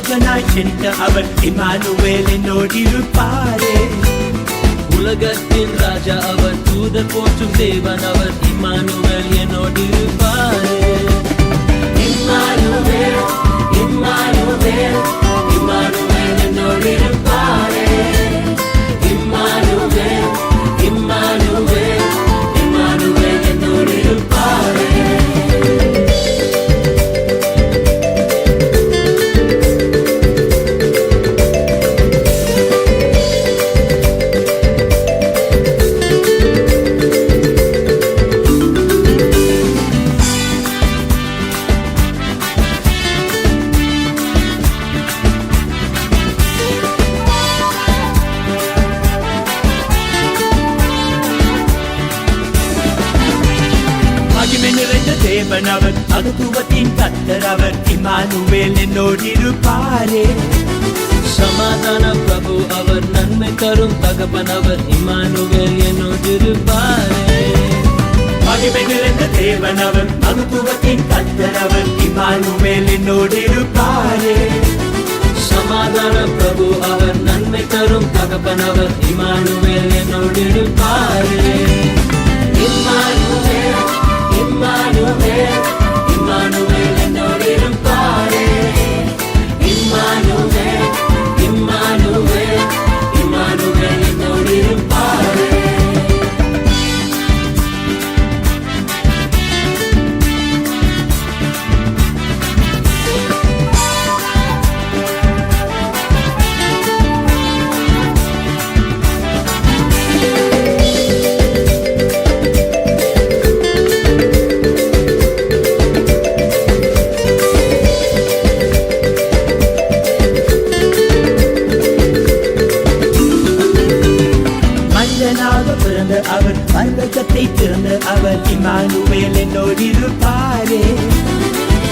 தேவனாய் ஜனித்த அவர் இம்மானுவேல் என்னோடிருப்பாரே. உலகத்தின் ராஜா அவர், தூதர் போற்றும் தேவன் அவர், இம்மானுவேல் என்னோடிருப்பாரே. இம்மானுவேல் இம்மானுவேல் இம்மானுவேல் என்னோடிருப்பாரே. இம்மானுவேல் இம்மானுவேல் இம்மானுவேல் என்னோடிருப்பாரே. நிறைந்த தேவன் அவர், மகத்துவத்தின் கர்த்தர் அவர், இம்மானுவேல் என்னோடிருப்பாரே. சமாதான பிரபு அவர், நன்மை தரும் தகப்பன் அவர், இம்மானுவேல் என்னோடிருப்பாரே. மகிமை நிறைந்த தேவன் அவர், மகத்துவத்தின் கர்த்தர் அவர், இம்மானுவேல் என்னோடிருப்பாரே. சமாதான பிரபு அவர், நன்மை தரும் தகப்பன் அவர், இம்மானுவேல் என்னோடிருப்பாரே. இம்மானுவேல் இம்மானுவேல் இம்மானுவேல் என்னோடிருப்பாரே. இம்மானுவேல் இம்மானுவேல் இம்மானுவேல் என்னோடிருப்பாரே. பிறந்த அவர், பர்வதத்தை திறந்த அவர், இம்மானுவேல் என்னோடிருப்பாரே.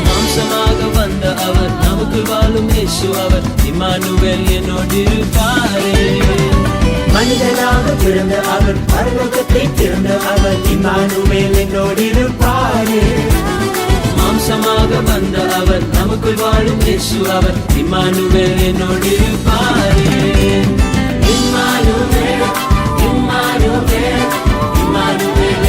மாம்சமாக வந்த அவர், நமக்கு வாழும் இயேசு அவர், இம்மானுவேல் என்னோடிருப்பாரே. மனிதனாக பிறந்த அவர், பர்வதத்தை திறந்த அவர், இம்மானுவேல் என்னோடிருப்பாரே. மாம்சமாக வந்த அவர், நமக்கு வாழும் இயேசு அவர், இம்மானுவேல் என்னோடிருப்பாரே. Immanuel Immanuel Emmanuel